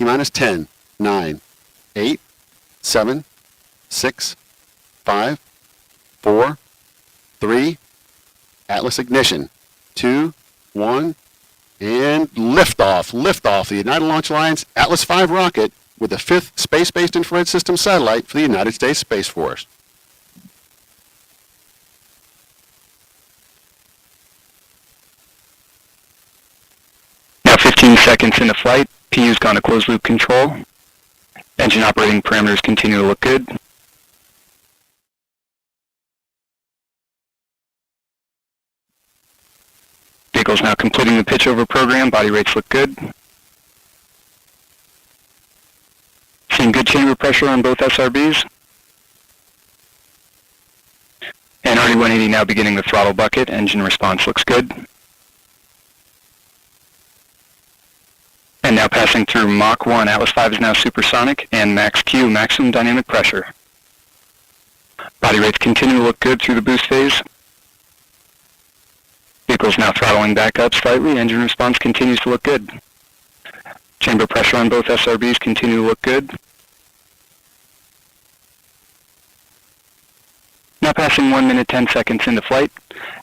T-minus 10, 9, 8, 7, 6, 5, 4, 3, Atlas ignition, 2, 1, and liftoff. Liftoff, the United Launch Alliance Atlas V rocket with the 5th space-based infrared system satellite for the United States Space Force. Now 15 seconds into flight, PU's gone to closed loop control. Engine operating parameters continue to look good. Vehicle's now completing the pitch over program, body rates look good. Seeing good chamber pressure on both SRBs. And RD-180 now beginning the throttle bucket, engine response looks good. And now passing through Mach 1, Atlas V is now supersonic, and max Q, maximum dynamic pressure. Body rates continue to look good through the boost phase. Vehicle's now throttling back up slightly, engine response continues to look good. Chamber pressure on both SRBs continue to look good. Now passing 1 minute 10 seconds into flight,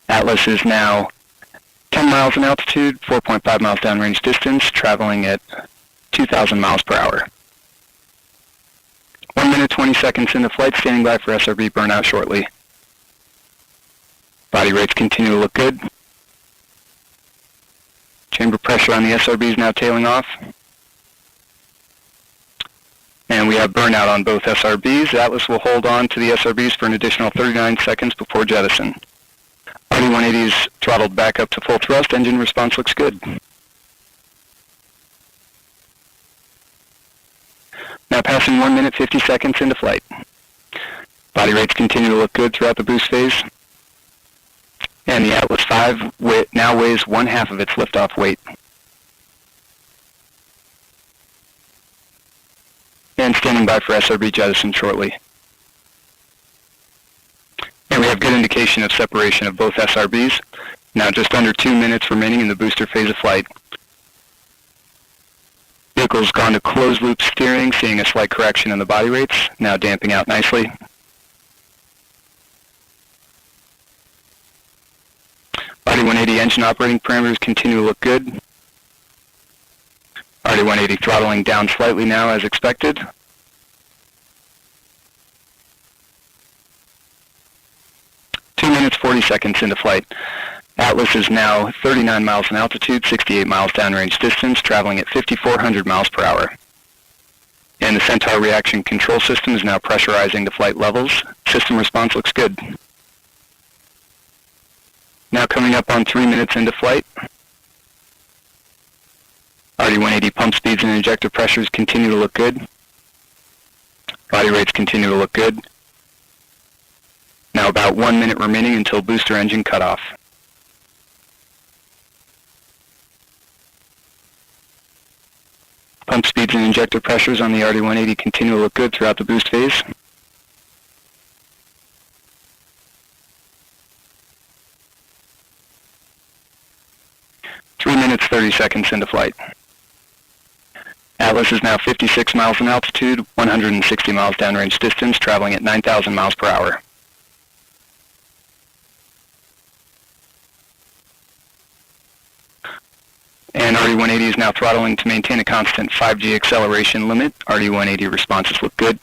Atlas is now 10 miles in altitude, 4.5 miles downrange distance, traveling at 2,000 miles per hour. 1 minute 20 seconds into flight, standing by for SRB burnout shortly. Body rates continue to look good. Chamber pressure on the SRB is now tailing off. And we have burnout on both SRBs. Atlas will hold on to the SRBs for an additional 39 seconds before jettison. RD-180 is throttled back up to full thrust. Engine response looks good. Now passing 1 minute 50 seconds into flight. Body rates continue to look good throughout the boost phase. And the Atlas V now weighs 1/2 of its liftoff weight. And standing by for SRB jettison shortly. And we have good indication of separation of both SRBs. Now just under 2 minutes remaining in the booster phase of flight. Vehicle's gone to closed loop steering, seeing a slight correction in the body rates, now damping out nicely. RD-180 engine operating parameters continue to look good. RD-180 throttling down slightly now as expected. Two minutes 40 seconds into flight. Atlas is now 39 miles in altitude, 68 miles downrange distance, traveling at 5,400 miles per hour. And the Centaur reaction control system is now pressurizing to flight levels. System response looks good. Now coming up on 3 minutes into flight. RD-180 pump speeds and injector pressures continue to look good. Body rates continue to look good. Now about 1 minute remaining until booster engine cutoff. Pump speeds and injector pressures on the RD-180 continue to look good throughout the boost phase. Three minutes 30 seconds into flight. Atlas is now 56 miles in altitude, 160 miles downrange distance, traveling at 9,000 miles per hour. And RD-180 is now throttling to maintain a constant 5G acceleration limit. RD-180 responses look good.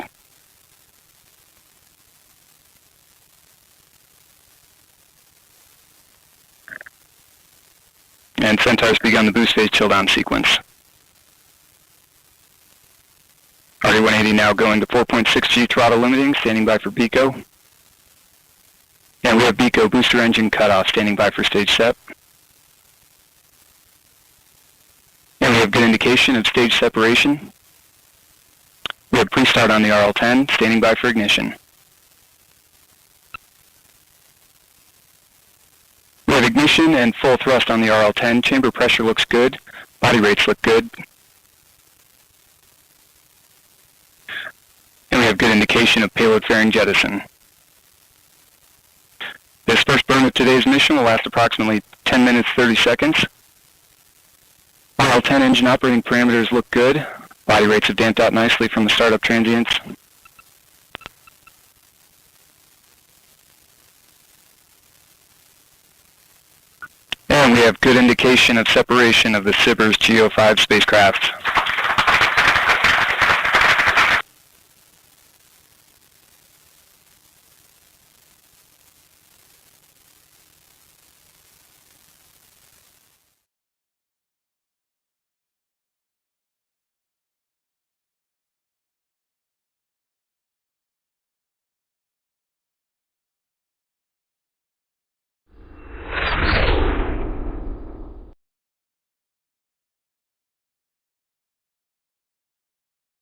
And Centaur's begun the boost phase chill down sequence. RD-180 now going to 4.6G throttle limiting, standing by for BECO. And we have BECO booster engine cutoff, standing by for stage set. And we have good indication of stage separation. We have pre-start on the RL-10, standing by for ignition. We have ignition and full thrust on the RL-10. Chamber pressure looks good. Body rates look good. And we have good indication of payload fairing jettison. This first burn of today's mission will last approximately 10 minutes 30 seconds. RL-10 engine operating parameters look good. Body rates have damped out nicely from the startup transients. And we have good indication of separation of the SBIRS GEO 5 spacecraft.